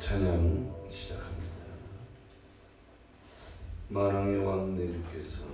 찬양 시작합니다. 만왕의 왕 내 주께서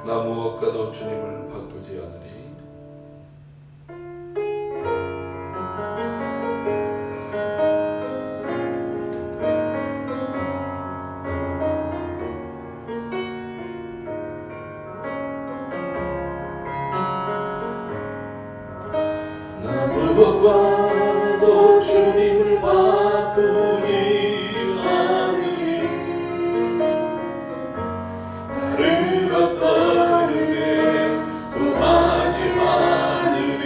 나 무엇과도 주님을 바꾸지 않으리. 나 무엇과도 주님을 바꾸지 않으리. 다른 어떤 은혜 구하지 않으리.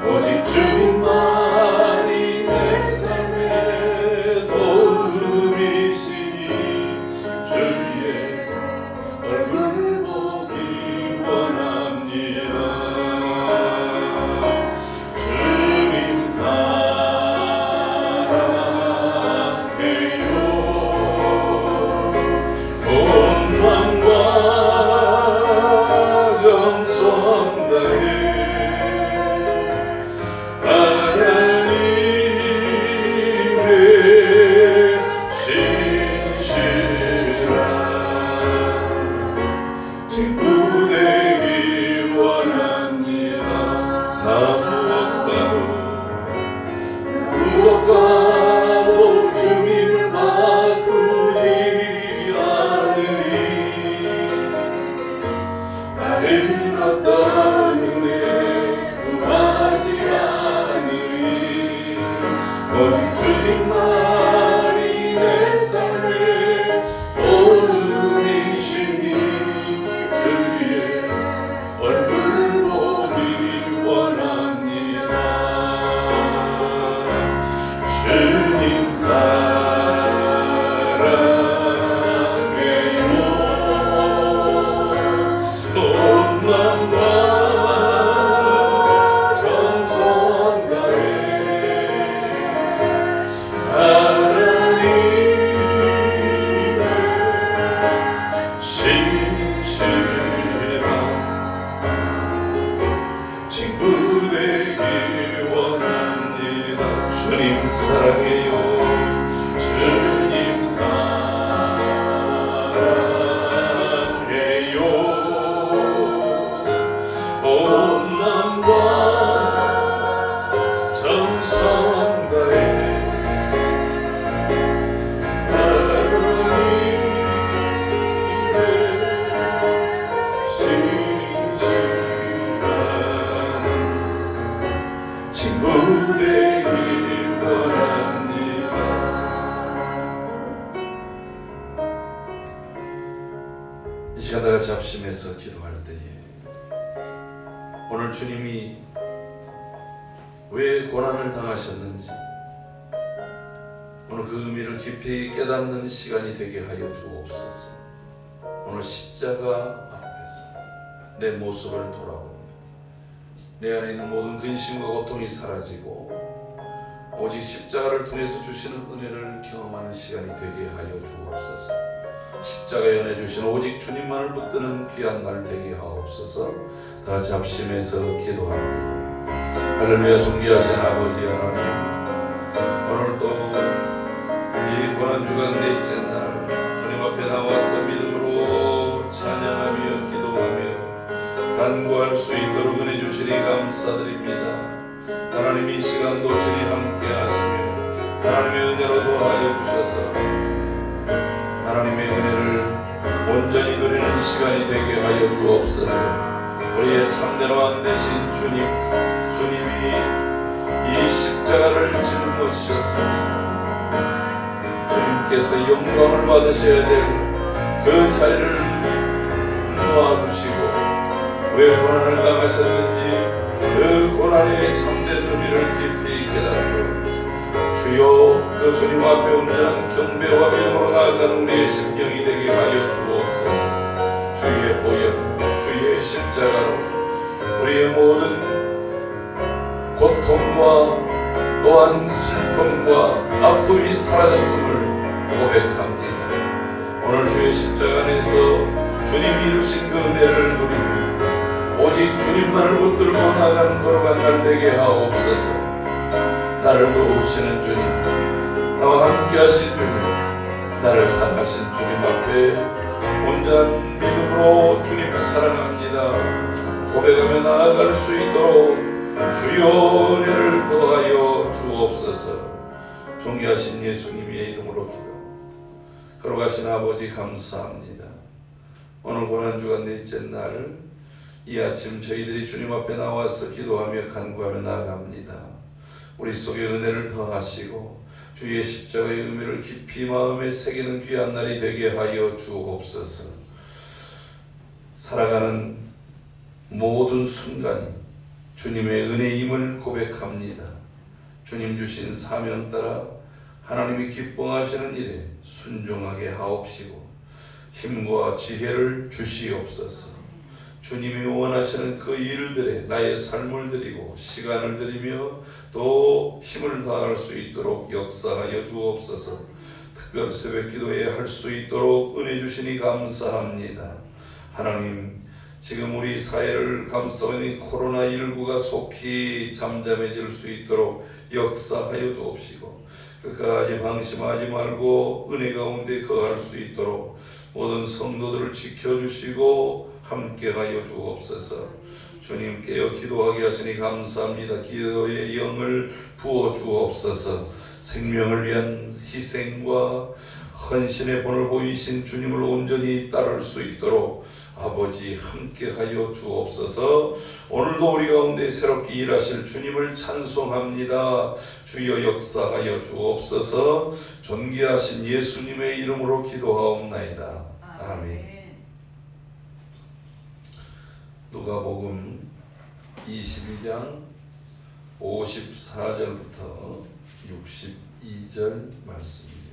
오직 주님만이 내 삶의 도움이시니 주의 얼굴 보기 원합니다. 주님 사랑해요. 온 마음과 정성 다해 하나님의 신실한 친구 되기 원합니다. 나 무엇과도 주님을 바꾸지 않으리. 다른 어떤 은혜 구하지 않으리. 오직 주님만이 내 삶의 도움이시니 주의 얼굴 보기 원합니다. 주님 사랑해요. 온 마음과 정성 다해 하나님의 신실한 친구 되기 원합니다. 주님 사랑해요. 주님 사랑해요. 온 마음과 정성 다해 하나님의 신실한 친구 되기 원합니다. 이 시간 다 같이 합심해서 기도할 때에 오늘 주님이 왜 고난을 당하셨는지 오늘 그 의미를 깊이 깨닫는 시간이 되게 하여 주옵소서. 오늘 십자가 앞에서 내 모습을 돌아보며 내 안에 있는 모든 근심과 고통이 사라지고 오직 십자가를 통해서 주시는 은혜를 경험하는 시간이 되게 하여 주옵소서. 십자가에 은혜 주신 오직 주님만을 붙드는 귀한 날 되게 하옵소서. 다 같이 합심해서 기도합니다. 할렐루야. 존귀하신 아버지 하나님, 오늘도 이 고난주간 넷째 날 주님 앞에 나와서 믿음으로 찬양하며 기도하며 간구할 수 있도록 은혜 주시니 감사드립니다. 하나님 이 시간도 주님 함께 하시며 하나님의 은혜로 도와하여 주셔서 하나님의 은혜를 온전히 누리는 시간이 되게 하여 주옵소서. 우리의 참된 왕 되신 주님이 이 십자가를 짊어지셨습니다. 주님께서 영광을 받으셔야 될 그 자리를 놓아두시고 왜 고난을 당하셨는지 그 고난의 참된 의미를 깊이 깨닫고 주여 그 주님 앞에 온전한 경배와 명으로 나아가는 우리의 심령이 되게 하여 주옵소서. 주의 보혈, 주의 십자가로 우리의 모든 고통과 또한 슬픔과 아픔이 사라졌음을 고백합니다. 오늘 주의 십자가 안에서 주님이 이루신 그 은혜를 누리며 오직 주님만을 붙들고 나가는 걸어간 날 되게 하옵소서. 나를 도우시는 주님, 나와 함께 하신 주님, 나를 사랑하신 주님 앞에 온전한 믿음으로 주님 사랑합니다 고백하며 나아갈 수 있도록 주여 은혜를 더하여 주옵소서. 존귀하신 예수님의 이름으로 기도합니다. 걸어가신 아버지 감사합니다. 오늘 고난주간 넷째 날 이 아침 저희들이 주님 앞에 나와서 기도하며 간구하며 나아갑니다. 우리 속에 은혜를 더하시고 주의 십자가의 의미를 깊이 마음에 새기는 귀한 날이 되게 하여 주옵소서. 살아가는 모든 순간이 주님의 은혜임을 고백합니다. 주님 주신 사명 따라 하나님이 기뻐하시는 일에 순종하게 하옵시고 힘과 지혜를 주시옵소서. 주님이 원하시는 그 일들에 나의 삶을 드리고 시간을 드리며 또 힘을 다할 수 있도록 역사하여 주옵소서. 특별 새벽 기도에 할 수 있도록 은혜 주시니 감사합니다. 하나님, 지금 우리 사회를 감싸고 있는 코로나19가 속히 잠잠해질 수 있도록 역사하여 주옵시고 끝까지 방심하지 말고 은혜 가운데 거할 수 있도록 모든 성도들을 지켜주시고 함께하여 주옵소서. 주님 깨어 기도하게 하시니 감사합니다. 기도의 영을 부어 주옵소서. 생명을 위한 희생과 헌신의 본을 보이신 주님을 온전히 따를 수 있도록 아버지 함께하여 주옵소서. 오늘도 우리 가운데 새롭게 일하실 주님을 찬송합니다. 주여 역사하여 주옵소서. 존귀하신 예수님의 이름으로 기도하옵나이다. 아멘. 누가복음 22장 54절부터 62절 말씀입니다.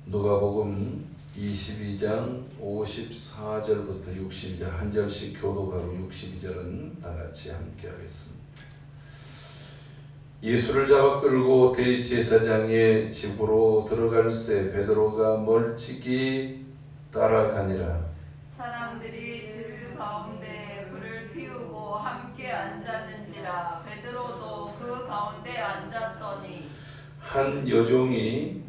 누가복음 22장 54절부터 62절 한 절씩 교독하고 62절은 다 같이 함께 하겠습니다. 예수를 잡아 끌고 대제사장의 집으로 들어갈새 베드로가 멀찍이 따라가니라. 사람들이 들 가운데 불을 피우고 함께 앉았는지라. 베드로도 그 가운데 앉았더니 한 여종이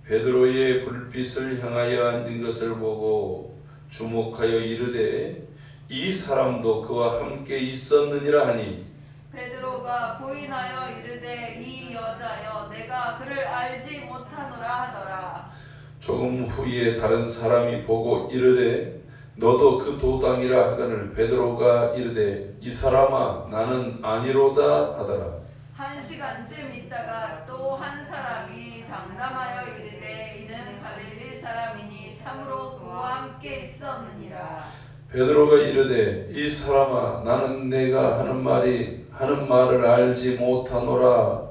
베드로의 불빛을 향하여 앉은 것을 보고 주목하여 이르되 이 사람도 그와 함께 있었느니라 하니 베드로가 부인하여 이르되 이 여자여 내가 그를 알지 못하노라 하더라. 조금 후에 다른 사람이 보고 이르되 너도 그 도당이라 하거늘 베드로가 이르되 이 사람아 나는 아니로다 하더라. 1시간쯤 있다가 또 한 사람이 장담하여 이르되 이는 갈릴리 사람이니 참으로 그와 함께 있었느니라. 베드로가 이르되 이 사람아 나는 내가 하는 말을 알지 못하노라.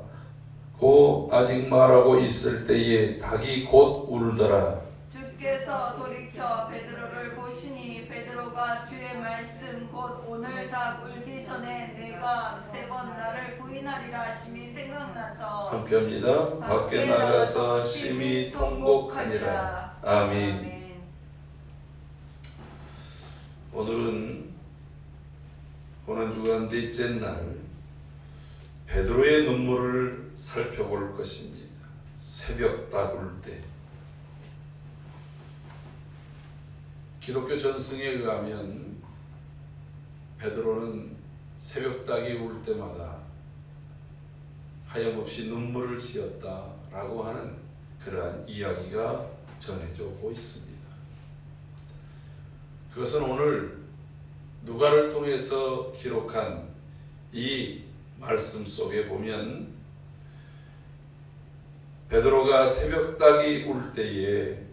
고 아직 말하고 있을 때에 닭이 곧 울더라. 주께서 돌이켜 베드로를 보시니 베드로가 주의 말씀 곧 오늘 닭 울기 전에 내가 3번 나를 부인하리라 하심이 생각나서 함께합니다. 밖에 나가서 심히 통곡하니라. 아멘. 오늘은 고난주간 넷째 날 베드로의 눈물을 살펴볼 것입니다. 새벽 닭울 때 기독교 전승에 의하면 베드로는 새벽 닭이 울 때마다 하염없이 눈물을 지었다라고 하는 그러한 이야기가 전해져 오고 있습니다. 그것은 오늘 누가를 통해서 기록한 이 말씀 속에 보면 베드로가 새벽 닭이 울 때에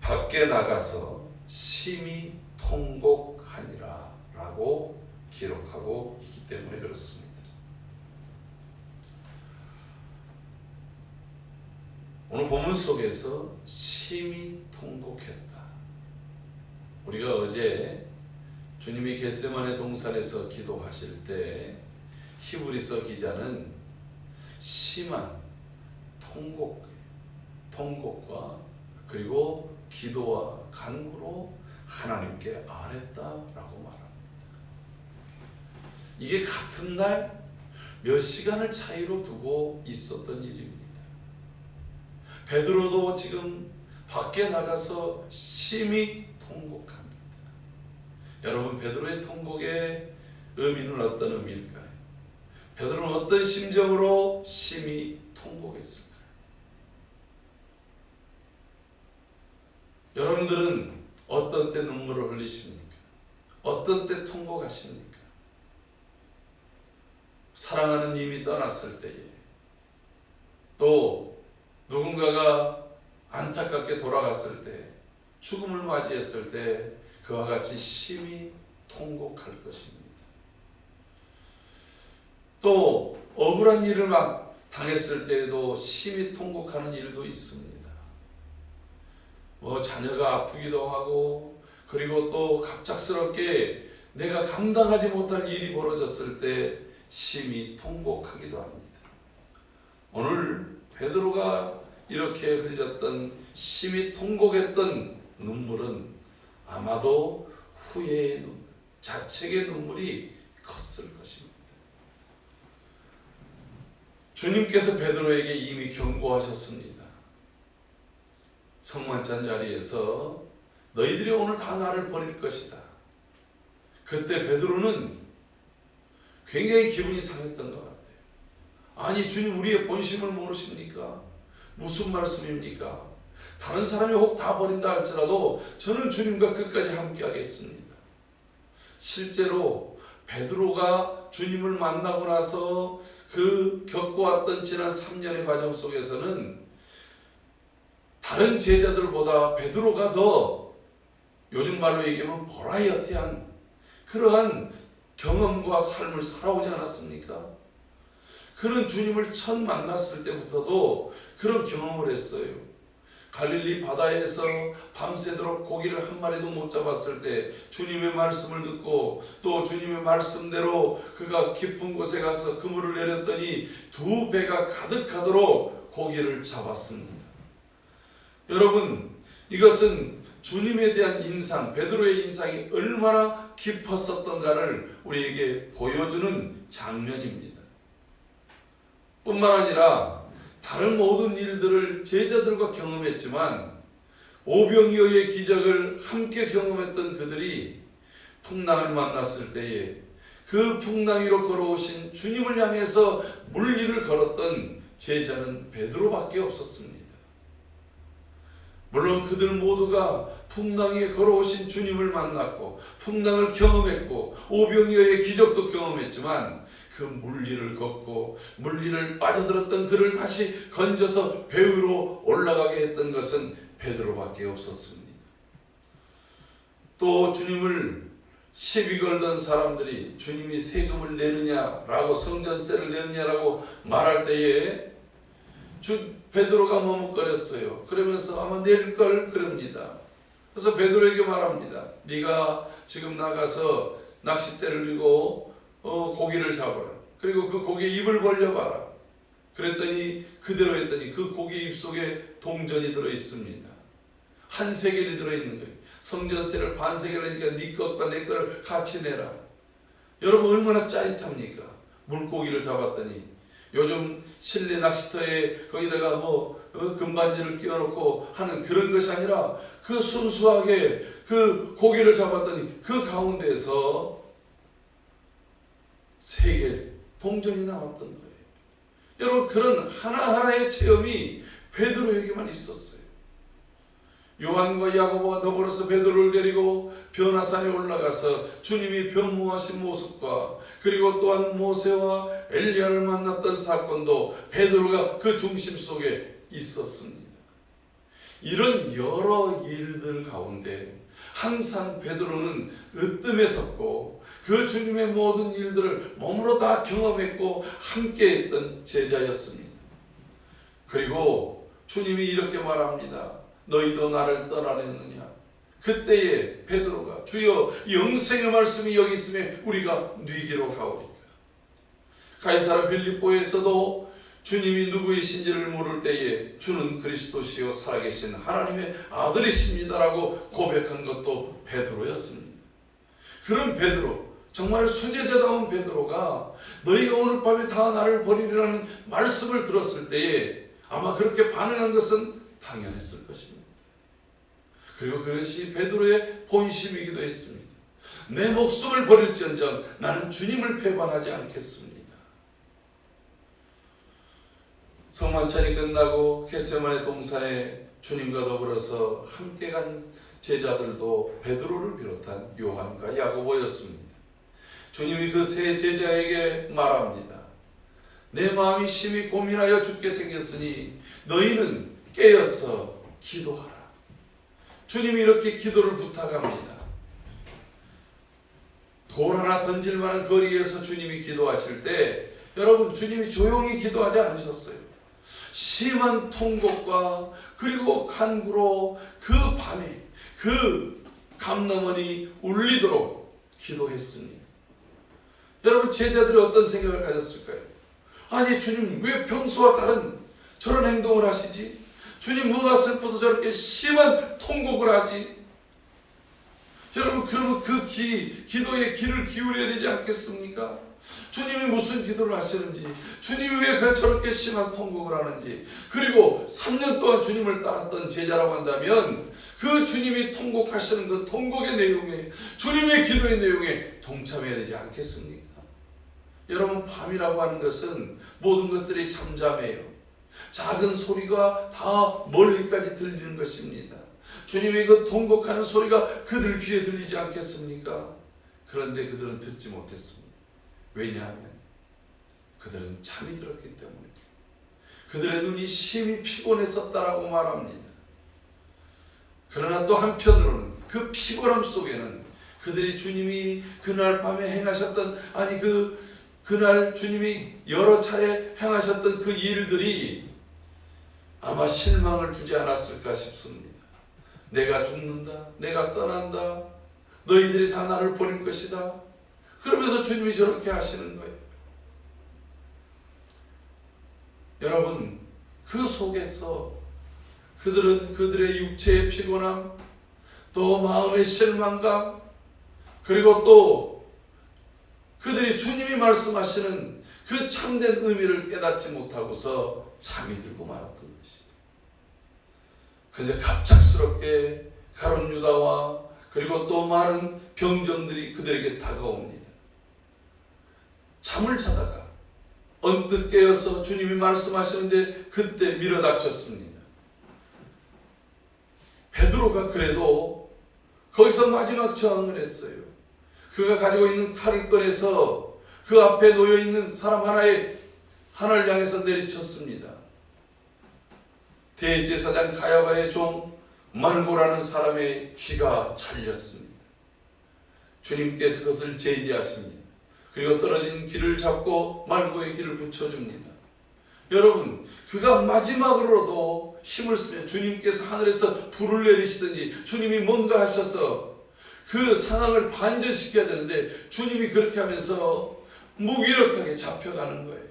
밖에 나가서 심히 통곡하니라 라고 기록하고 있기 때문에 그렇습니다. 오늘 본문 속에서 심히 통곡했다. 우리가 어제 주님이 겟세마네 동산에서 기도하실 때 히브리서 기자는 심한 통곡과 그리고 기도와 간구로 하나님께 아뢰었다라고 말합니다. 이게 같은 날 몇 시간을 차이로 두고 있었던 일입니다. 베드로도 지금 밖에 나가서 심히 통곡합니다. 여러분, 베드로의 통곡의 의미는 어떤 의미일까요? 베드로는 어떤 심정으로 심히 통곡했을까요? 여러분들은 어떤 때 눈물을 흘리십니까? 어떤 때 통곡하십니까? 사랑하는 님이 떠났을 때에, 또 누군가가 안타깝게 돌아갔을 때, 죽음을 맞이했을 때 그와 같이 심히 통곡할 것입니다. 또 억울한 일을 막 당했을 때에도 심히 통곡하는 일도 있습니다. 자녀가 아프기도 하고, 그리고 또 갑작스럽게 내가 감당하지 못할 일이 벌어졌을 때 심히 통곡하기도 합니다. 오늘 베드로가 이렇게 흘렸던 심히 통곡했던 눈물은 아마도 후회의 눈물, 자책의 눈물이 컸을 것입니다. 주님께서 베드로에게 이미 경고하셨습니다. 성만찬 자리에서 너희들이 오늘 다 나를 버릴 것이다. 그때 베드로는 굉장히 기분이 상했던 것 같아요. 아니, 주님, 우리의 본심을 모르십니까? 무슨 말씀입니까? 다른 사람이 혹 다 버린다 할지라도 저는 주님과 끝까지 함께 하겠습니다. 실제로 베드로가 주님을 만나고 나서 그 겪어왔던 지난 3년의 과정 속에서는 다른 제자들보다 베드로가 더, 요즘 말로 얘기하면 버라이어티한 그러한 경험과 삶을 살아오지 않았습니까? 그는 주님을 처음 만났을 때부터도 그런 경험을 했어요. 갈릴리 바다에서 밤새도록 고기를 한 마리도 못 잡았을 때 주님의 말씀을 듣고, 또 주님의 말씀대로 그가 깊은 곳에 가서 그물을 내렸더니 2배가 가득하도록 고기를 잡았습니다. 여러분, 이것은 주님에 대한 인상, 베드로의 인상이 얼마나 깊었었던가를 우리에게 보여주는 장면입니다. 뿐만 아니라 다른 모든 일들을 제자들과 경험했지만 오병이어의 기적을 함께 경험했던 그들이 풍랑을 만났을 때에 그 풍랑 위로 걸어오신 주님을 향해서 물길을 걸었던 제자는 베드로밖에 없었습니다. 물론 그들 모두가 풍랑 위에 걸어오신 주님을 만났고 풍랑을 경험했고 오병이어의 기적도 경험했지만 그 물리를 걷고 물리를 빠져들었던 그를 다시 건져서 배 위로 올라가게 했던 것은 베드로밖에 없었습니다. 또 주님을 시비 걸던 사람들이 주님이 세금을 내느냐라고, 성전세를 내느냐라고 말할 때에 베드로가 머뭇거렸어요. 그러면서 아마 낼걸 그럽니다. 그래서 베드로에게 말합니다. 네가 지금 나가서 낚싯대를 들고 고기를 잡아라. 그리고 그 고기에 입을 벌려봐라. 그랬더니 그대로 했더니 그 고기 입속에 동전이 들어있습니다. 한 세겔이 들어있는 거예요. 성전세를 반 세겔 하니까 네 것과 내 것을 같이 내라. 여러분, 얼마나 짜릿합니까? 물고기를 잡았더니, 요즘 실내 낚시터에 거기다가 금반지를 끼워놓고 하는 그런 것이 아니라 그 순수하게 그 고기를 잡았더니 그 가운데서 세겔 동전이 나왔던 거예요. 여러분, 그런 하나하나의 체험이 베드로에게만 있었어요. 요한과 야고보가 더불어서 베드로를 데리고 변화산에 올라가서 주님이 변모하신 모습과, 그리고 또한 모세와 엘리야를 만났던 사건도 베드로가 그 중심 속에 있었습니다. 이런 여러 일들 가운데 항상 베드로는 으뜸에 섰고 그 주님의 모든 일들을 몸으로 다 경험했고 함께했던 제자였습니다. 그리고 주님이 이렇게 말합니다. 너희도 나를 떠나려느냐? 그때에 베드로가 주여, 영생의 말씀이 여기 있음에 우리가 네게로 가오리까? 가이사랴 빌립보에서도 주님이 누구이신지를 물을 때에 주는 그리스도시요 살아계신 하나님의 아들이십니다라고 고백한 것도 베드로였습니다. 그런 베드로, 정말 수제자다운 베드로가 너희가 오늘 밤에 다 나를 버리리라는 말씀을 들었을 때에 아마 그렇게 반응한 것은 당연했을 것입니다. 그리고 그것이 베드로의 본심이기도 했습니다. 내 목숨을 버릴지언정 나는 주님을 배반하지 않겠습니다. 성만찬이 끝나고 겟세마네 동산에 주님과 더불어서 함께 간 제자들도 베드로를 비롯한 요한과 야고보였습니다. 주님이 그 세 제자에게 말합니다. 내 마음이 심히 고민하여 죽게 생겼으니 너희는 깨어서 기도하라. 주님이 이렇게 기도를 부탁합니다. 돌 하나 던질 만한 거리에서 주님이 기도하실 때 여러분, 주님이 조용히 기도하지 않으셨어요. 심한 통곡과 그리고 간구로 그 밤에 그 감람원이 울리도록 기도했습니다. 여러분, 제자들이 어떤 생각을 가졌을까요? 아니, 주님 왜 평소와 다른 저런 행동을 하시지? 주님 뭐가 슬퍼서 저렇게 심한 통곡을 하지? 여러분, 그러면 그 기도에 귀를 기울여야 되지 않겠습니까? 주님이 무슨 기도를 하시는지, 주님이 왜 저렇게 심한 통곡을 하는지, 그리고 3년 동안 주님을 따랐던 제자라고 한다면 그 주님이 통곡하시는 그 통곡의 내용에, 주님의 기도의 내용에 동참해야 되지 않겠습니까? 여러분, 밤이라고 하는 것은 모든 것들이 잠잠해요. 작은 소리가 다 멀리까지 들리는 것입니다. 주님이 그 통곡하는 소리가 그들 귀에 들리지 않겠습니까? 그런데 그들은 듣지 못했습니다. 왜냐하면 그들은 잠이 들었기 때문에. 그들의 눈이 심히 피곤했었다라고 말합니다. 그러나 또 한편으로는 그 피곤함 속에는 그들이 주님이 그날 밤에 행하셨던, 아니 그날 주님이 여러 차례 행하셨던 그 일들이 아마 실망을 주지 않았을까 싶습니다. 내가 죽는다, 내가 떠난다, 너희들이 다 나를 버릴 것이다. 그러면서 주님이 저렇게 하시는 거예요. 여러분, 그 속에서 그들은 그들의 육체의 피곤함, 또 마음의 실망감, 그리고 또 그들이 주님이 말씀하시는 그 참된 의미를 깨닫지 못하고서 잠이 들고 말았던 것이에요. 그런데 갑작스럽게 가룟 유다와 그리고 또 많은 병정들이 그들에게 다가옵니다. 잠을 자다가 언뜻 깨어서 주님이 말씀하시는데 그때 밀어닥쳤습니다. 베드로가 그래도 거기서 마지막 저항을 했어요. 그가 가지고 있는 칼을 꺼내서 그 앞에 놓여있는 사람 하나를 향해서 내리쳤습니다. 대제사장 가야바의 종 말고라는 사람의 귀가 잘렸습니다. 주님께서 그것을 제지하십니다. 그리고 떨어진 귀를 잡고 말고의 귀를 붙여줍니다. 여러분, 그가 마지막으로도 힘을 쓰면 주님께서 하늘에서 불을 내리시든지 주님이 뭔가 하셔서 그 상황을 반전시켜야 되는데 주님이 그렇게 하면서 무기력하게 잡혀가는 거예요.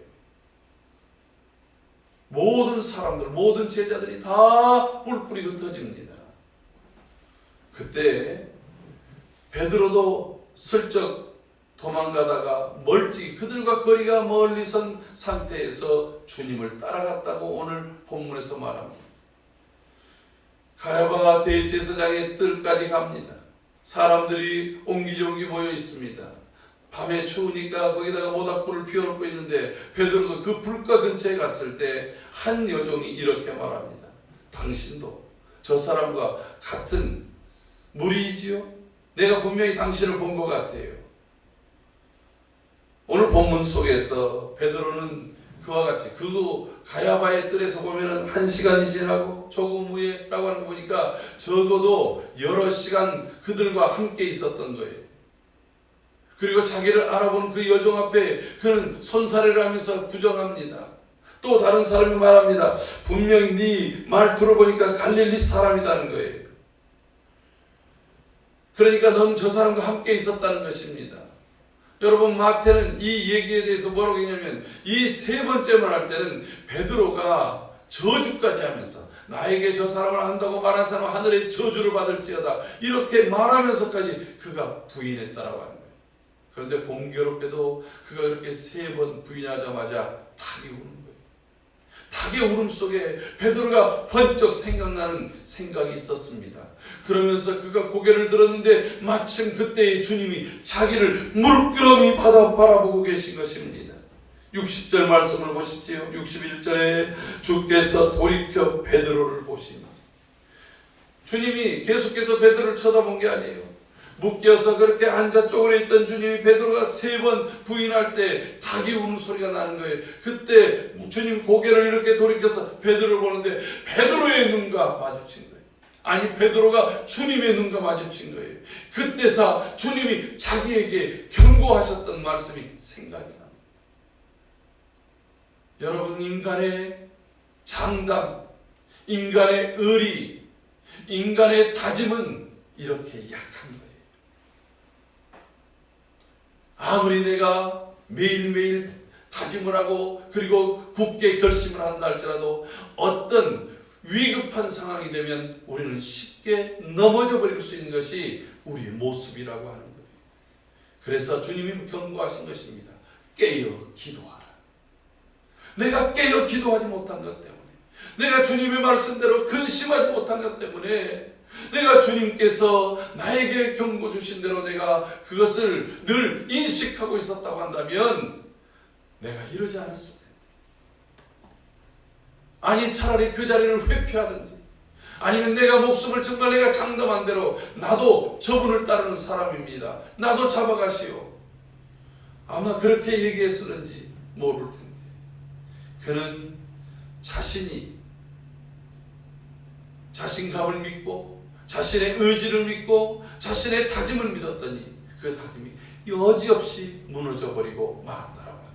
모든 사람들, 모든 제자들이 다 뿔뿔이 흩어집니다. 그때 베드로도 슬쩍 도망가다가 멀찍이 그들과 거리가 멀리 선 상태에서 주님을 따라갔다고 오늘 본문에서 말합니다. 가야바가 대제사장의 뜰까지 갑니다. 사람들이 옹기종기 모여 있습니다. 밤에 추우니까 거기다가 모닥불을 피워놓고 있는데 베드로도 그 불가 근처에 갔을 때 한 여종이 이렇게 말합니다. 당신도 저 사람과 같은 무리이지요? 내가 분명히 당신을 본 것 같아요. 오늘 본문 속에서 베드로는 그와 같이 그 가야바의 뜰에서 보면은 1시간이 지나고 조금 후에라고 하는 거 보니까 적어도 여러 시간 그들과 함께 있었던 거예요. 그리고 자기를 알아보는 그 여종 앞에 그는 손사래를 하면서 부정합니다. 또 다른 사람이 말합니다. 분명히 네 말투를 보니까 갈릴리 사람이라는 거예요. 그러니까 넌 저 사람과 함께 있었다는 것입니다. 여러분, 마태는 이 얘기에 대해서 뭐라고 했냐면 이 세 번째 말할 때는 베드로가 저주까지 하면서 나에게 저 사람을 안다고 말한 사람은 하늘의 저주를 받을지어다 이렇게 말하면서까지 그가 부인했다라고 하는 거예요. 그런데 공교롭게도 그가 그렇게 3번 부인하자마자 닭이 우는 거예요. 닭의 울음 속에 베드로가 번쩍 생각나는 생각이 있었습니다. 그러면서 그가 고개를 들었는데 마침 그때에 주님이 자기를 물끄러미 바라보고 계신 것입니다. 60절 말씀을 보십시오. 61절에 주께서 돌이켜 베드로를 보시니, 주님이 계속해서 베드로를 쳐다본 게 아니에요. 묶여서 그렇게 앉아 쪼그려 있던 주님이 베드로가 3번 부인할 때 닭이 우는 소리가 나는 거예요. 그때 주님 고개를 이렇게 돌이켜서 베드로를 보는데 베드로의 눈과 마주친 거예요. 아니, 베드로가 주님의 눈과 마주친 거예요. 그때서 주님이 자기에게 경고하셨던 말씀이 생각이 납니다. 여러분, 인간의 장담, 인간의 의리, 인간의 다짐은 이렇게 약한 거예요. 아무리 내가 매일매일 다짐을 하고 그리고 굳게 결심을 한다 할지라도 어떤 위급한 상황이 되면 우리는 쉽게 넘어져 버릴 수 있는 것이 우리의 모습이라고 하는 거예요. 그래서 주님이 경고하신 것입니다. 깨어 기도하라. 내가 깨어 기도하지 못한 것 때문에, 내가 주님의 말씀대로 근심하지 못한 것 때문에, 내가 주님께서 나에게 경고 주신 대로 내가 그것을 늘 인식하고 있었다고 한다면 내가 이러지 않았을 텐데. 아니, 차라리 그 자리를 회피하든지, 아니면 내가 목숨을 정말 내가 장담한 대로 나도 저분을 따르는 사람입니다, 나도 잡아가시오, 아마 그렇게 얘기했을는지 모를 텐데, 그는 자신이 자신감을 믿고 자신의 의지를 믿고 자신의 다짐을 믿었더니 그 다짐이 여지없이 무너져버리고 말았다라고 합니다.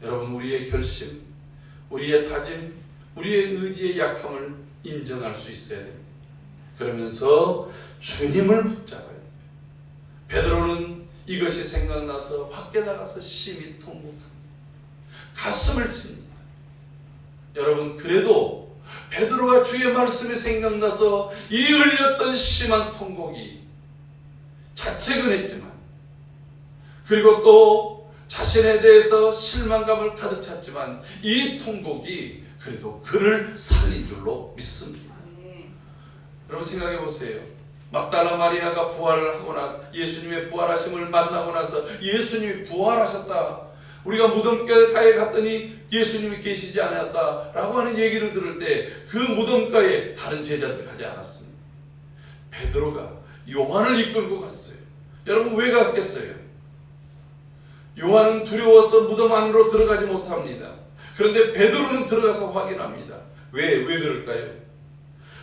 여러분, 우리의 결심, 우리의 다짐, 우리의 의지의 약함을 인정할 수 있어야 됩니다. 그러면서 주님을 붙잡아야 됩니다. 베드로는 이것이 생각나서 밖에 나가서 심히 통곡합니다. 가슴을 칩니다. 여러분, 그래도 베드로가 주의 말씀이 생각나서 이 흘렸던 심한 통곡이 자책은 했지만, 그리고 또 자신에 대해서 실망감을 가득 찼지만 이 통곡이 그래도 그를 살린 줄로 믿습니다. 여러분, 생각해 보세요. 막달라 마리아가 부활을 하거나 예수님의 부활하심을 만나고 나서 예수님이 부활하셨다, 우리가 무덤가에 갔더니 예수님이 계시지 않았다라고 하는 얘기를 들을 때 그 무덤가에 다른 제자들 가지 않았습니다. 베드로가 요한을 이끌고 갔어요. 여러분, 왜 갔겠어요? 요한은 두려워서 무덤 안으로 들어가지 못합니다. 그런데 베드로는 들어가서 확인합니다. 왜 그럴까요?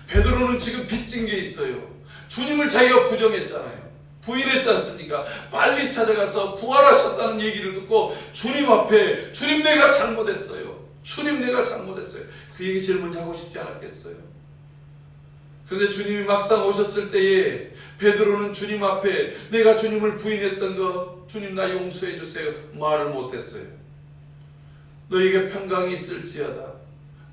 베드로는 지금 빚진 게 있어요. 주님을 자기가 부정했잖아요. 부인했지 않습니까? 빨리 찾아가서 부활하셨다는 얘기를 듣고 주님 앞에, 주님 내가 잘못했어요, 주님 내가 잘못했어요, 그 얘기 제일 먼저 하고 싶지 않았겠어요? 그런데 주님이 막상 오셨을 때에 베드로는 주님 앞에 내가 주님을 부인했던 거, 주님 나 용서해 주세요, 말을 못했어요. 너에게 평강이 있을지어다,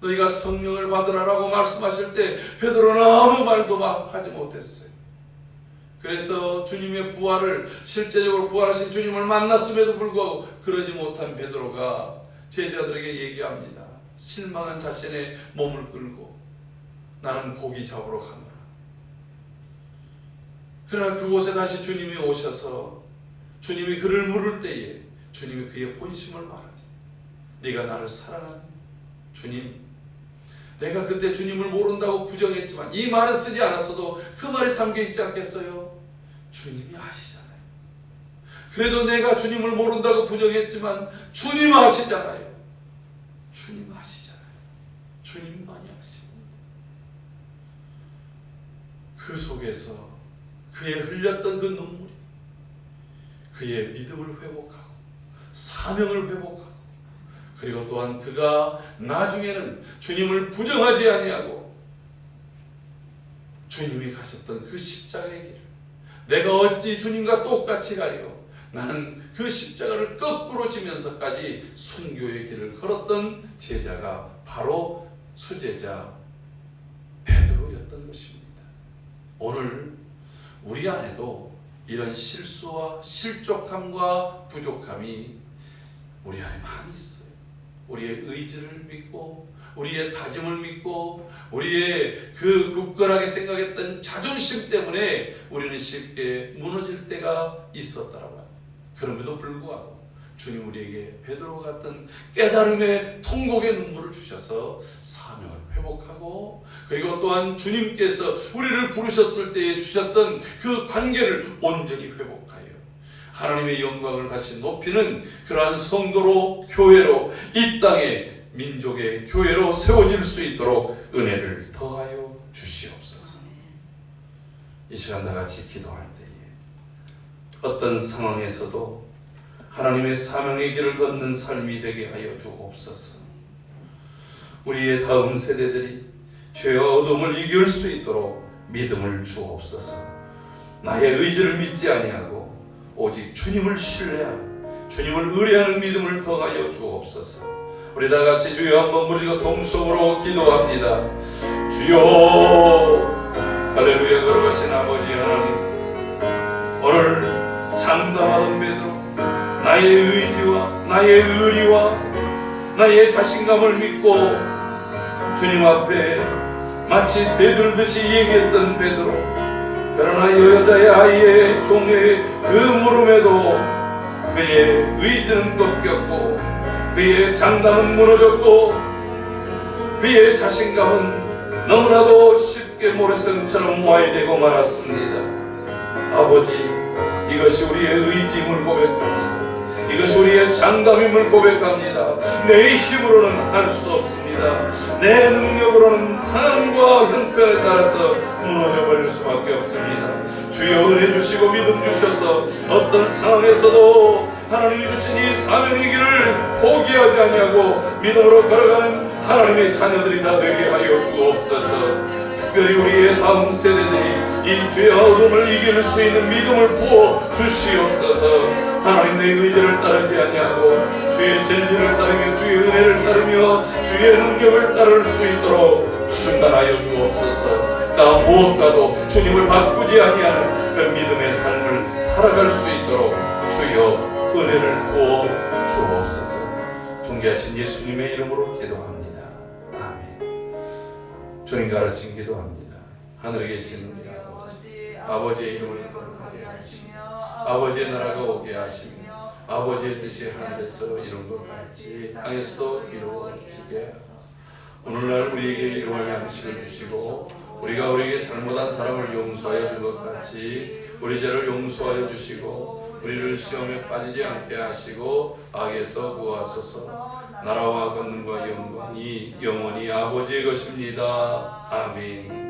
너희가 성령을 받으라라고 말씀하실 때 베드로는 아무 말도 하지 못했어요. 그래서 주님의 부활을, 실제적으로 부활하신 주님을 만났음에도 불구하고 그러지 못한 베드로가 제자들에게 얘기합니다. 실망한 자신의 몸을 끌고 나는 고기 잡으러 가노라. 그러나 그곳에 다시 주님이 오셔서 주님이 그를 물을 때에 주님이 그의 본심을 말하지. 네가 나를 사랑하니? 주님, 내가 그때 주님을 모른다고 부정했지만 이 말을 쓰지 않았어도 그 말이 담겨있지 않겠어요? 주님이 아시잖아요. 그래도 내가 주님을 모른다고 부정했지만 주님 아시잖아요. 주님 아시잖아요. 주님만이 아십니다. 그 속에서 그의 흘렸던 그 눈물이 그의 믿음을 회복하고 사명을 회복하고, 그리고 또한 그가 나중에는 주님을 부정하지 아니하고 주님이 가셨던 그 십자가의 길을 내가 어찌 주님과 똑같이 가리요, 나는 그 십자가를 거꾸로 지면서까지 순교의 길을 걸었던 제자가 바로 수제자 베드로였던 것입니다. 오늘 우리 안에도 이런 실수와 실족함과 부족함이 우리 안에 많이 있어요. 우리의 의지를 믿고 우리의 다짐을 믿고 우리의 그 굳건하게 생각했던 자존심 때문에 우리는 쉽게 무너질 때가 있었다라고 합니다. 그럼에도 불구하고 주님 우리에게 베드로 같은 깨달음의 통곡의 눈물을 주셔서 사명을 회복하고 그리고 또한 주님께서 우리를 부르셨을 때에 주셨던 그 관계를 온전히 회복하여 하나님의 영광을 다시 높이는 그러한 성도로 교회로 이 땅에 민족의 교회로 세워질 수 있도록 은혜를 더하여 주시옵소서. 이 시간 다같이 기도할 때에 어떤 상황에서도 하나님의 사명의 길을 걷는 삶이 되게 하여 주옵소서. 우리의 다음 세대들이 죄와 어둠을 이길 수 있도록 믿음을 주옵소서. 나의 의지를 믿지 아니하고 오직 주님을 신뢰하는 주님을 의뢰하는 믿음을 더하여 주옵소서. 우리 다같이 주여 한번 부르짖고 동성으로 기도합니다. 주여 할렐루야. 걸어가신 아버지 하나님, 오늘 장담하던 베드로 나의 의지와 나의 의리와 나의 자신감을 믿고 주님 앞에 마치 대들듯이 얘기했던 베드로, 그러나 여자의 아이의 종의 그 물음에도 그의 의지는 꺾였고 그의 장담은 무너졌고 그의 자신감은 너무나도 쉽게 모래성처럼 와해되고 말았습니다. 아버지, 이것이 우리의 의지임을 고백합니다. 이것이 우리의 장담임을 고백합니다. 내 힘으로는 할 수 없습니다. 내 능력으로는 상황과 형편에 따라서 무너져버릴 수밖에 없습니다. 주여 은혜 주시고 믿음 주셔서 어떤 상황에서도 하나님이 주신 이 사명의 길을 포기하지 아니하고 믿음으로 걸어가는 하나님의 자녀들이 다 되게 하여 주옵소서. 특별히 우리의 다음 세대들이 이 죄와 어둠을 이길 수 있는 믿음을 부어 주시옵소서. 하나님 내 의지를 따르지 아니하고 주의 진리를 따르며 주의 은혜를 따르며 주의 능력을 따를 수 있도록 순간하여 주옵소서. 나 무엇과도 주님을 바꾸지 아니하는 그 믿음의 삶을 살아갈 수 있도록 주여 은혜를 부어 주옵소서. 존귀하신 예수님의 이름으로 기도합니다. 아멘. 주님 가르친 기도합니다. 하늘에 계신 우리 아버지, 아버지의 이름을 거룩하게 하시며 아버지의 나라가 오게 하시며 아버지의 뜻이 하늘에서 이룬 것 같이 땅에서도 이루어지게 오늘날 우리에게 일용할 양식을 주시고 우리가 우리에게 잘못한 사람을 용서하여 준 것 같이 우리 죄를 용서하여 주시고 우리를 시험에 빠지지 않게 하시고 악에서 구하소서. 나라와 권능과 영광이 영원히 아버지의 것입니다. 아멘.